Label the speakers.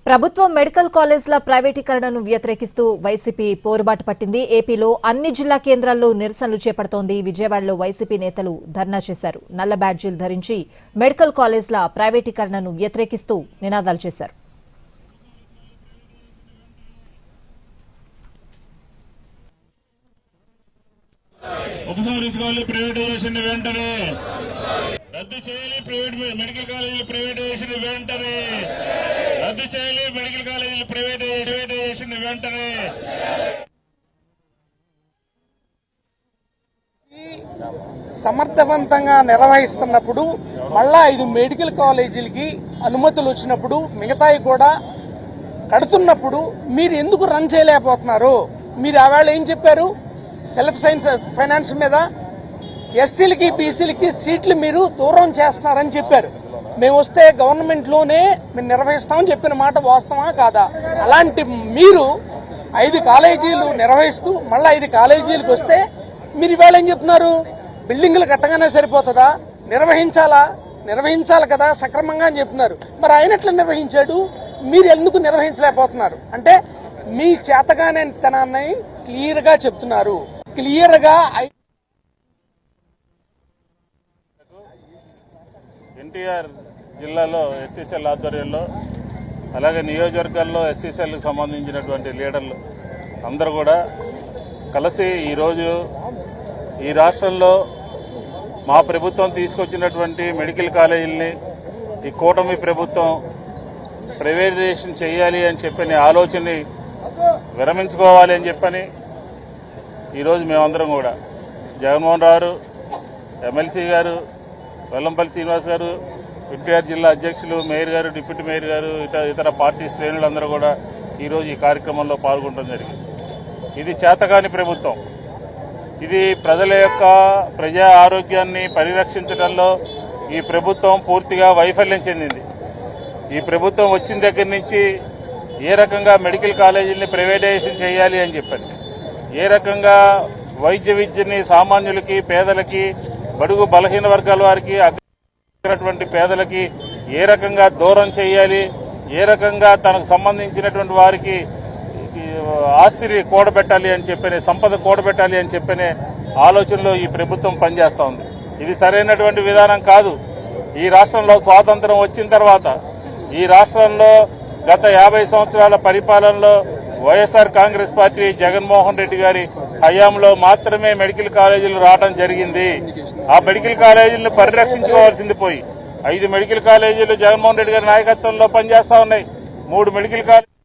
Speaker 1: ప్రభుత్వ మెడికల్ కాలేజ్ల ప్రైవేటీకరణను వ్యతిరేకిస్తూ వైసీపీ పోరుబాటు పట్టింది. ఏపీలో అన్ని జిల్లా కేంద్రాల్లో నిరసనలు చేపడుతోంది. విజయవాడలో వైసీపీ నేతలు ధర్నా చేశారు. నల్ల బ్యాడ్జీలు ధరించి మెడికల్ కాలేజ్ల ప్రైవేటీకరణను వ్యతిరేకిస్తూ నినాదాలు చేశారు.
Speaker 2: ఉపసంహరించుకోవాలి, ప్రైవేటైజేషన్ వెంటనే రద్దు చేయాలి, మెడికల్ కాలేజీలు ప్రైవేటైజేషన్ వెంటనే రద్దు చేయాలి, మెడికల్ కాలేజీలు ప్రైవేటైజేషన్ వెంటనే.
Speaker 3: సమర్థవంతంగా నిర్వహిస్తున్నప్పుడు మళ్ళా 5 మెడికల్ కాలేజీలకి అనుమతులు వచ్చినప్పుడు మిగతాయి కూడా కడుతున్నప్పుడు మీరు ఎందుకు రన్ చేయలేకపోతున్నారు? మీరు ఆవేళ ఏం చెప్పారు? సెల్ఫ్ ఫైనాన్స్ మీద ఎస్సీలకి బీసీలకి సీట్లు మీరు దూరం చేస్తున్నారని చెప్పారు. మేము వస్తే గవర్నమెంట్లోనే మేము నిర్వహిస్తామని చెప్పిన మాట వాస్తవమా కాదా? అలాంటి మీరు 5 కాలేజీలు నిర్వహిస్తూ మళ్ళీ 5 కాలేజీలకు వస్తే మీరు ఇవాళ ఏం చెప్తున్నారు? బిల్డింగ్లు కట్టగానే సరిపోతుందా? నిర్వహించాలి కదా సక్రమంగా అని చెప్తున్నారు. మరి ఆయన ఎట్లా నిర్వహించాడు? మీరు ఎందుకు నిర్వహించలేకపోతున్నారు? అంటే మీ చేతగానేతనాన్ని క్లియర్ గా చెప్తున్నారు. క్లియర్ గా
Speaker 2: ఎన్టీఆర్ జిల్లాలో ఎస్సీసీఎల్ ఆధ్వర్యంలో అలాగే నియోజకవర్గాల్లో ఎస్సీసీఎల్కి సంబంధించినటువంటి లీడర్లు అందరూ కూడా కలిసి ఈరోజు ఈ రాష్ట్రంలో మా ప్రభుత్వం తీసుకొచ్చినటువంటి మెడికల్ కాలేజీల్ని ఈ కూటమి ప్రభుత్వం ప్రైవేటైజేషన్ చేయాలి అని చెప్పని ఆలోచనని విరమించుకోవాలి అని చెప్పని ఈరోజు మేమందరం కూడా జగన్మోహన్ రావు, ఎమ్మెల్సీ గారు, వెల్లంపల్లి శ్రీనివాస్ గారు, ఎన్టీఆర్ జిల్లా అధ్యక్షులు, మేయర్ గారు, డిప్యూటీ మేయర్ గారు, ఇతర పార్టీ శ్రేణులందరూ కూడా ఈరోజు ఈ కార్యక్రమంలో పాల్గొనడం జరిగింది. ఇది చేతకాని ప్రభుత్వం. ఇది ప్రజల యొక్క ప్రజా ఆరోగ్యాన్ని పరిరక్షించడంలో ఈ ప్రభుత్వం పూర్తిగా వైఫల్యం చెందింది. ఈ ప్రభుత్వం వచ్చిన దగ్గర నుంచి ఏ రకంగా మెడికల్ కాలేజీలని ప్రైవేటైజేషన్ చేయాలి అని చెప్పండి, ఏ రకంగా వైద్య విద్యని సామాన్యులకి, పేదలకి, బడుగు బలహీన వర్గాల వారికి, అగ్రటువంటి పేదలకి ఏ రకంగా దూరం చేయాలి, ఏ రకంగా తనకు సంబంధించినటువంటి వారికి ఆస్తిని కూడబెట్టాలి అని చెప్పనే, సంపద కూడబెట్టాలి అని చెప్పనే ఆలోచనలో ఈ ప్రభుత్వం పనిచేస్తూ ఉంది. ఇది సరైనటువంటి విధానం కాదు. ఈ రాష్ట్రంలో స్వాతంత్రం వచ్చిన తర్వాత ఈ రాష్ట్రంలో గత 50 సంవత్సరాల పరిపాలనలో వైఎస్ఆర్ కాంగ్రెస్ పార్టీ జగన్మోహన్ రెడ్డి గారి హయాంలో మాత్రమే మెడికల్ కాలేజీలు రావడం జరిగింది. ఆ మెడికల్ కాలేజీలను పరిరక్షించుకోవాల్సింది పోయి 5 మెడికల్ కాలేజీలు జగన్మోహన్ రెడ్డి గారి నాయకత్వంలో పనిచేస్తా ఉన్నాయి. 3 మెడికల్ కాలేజీలు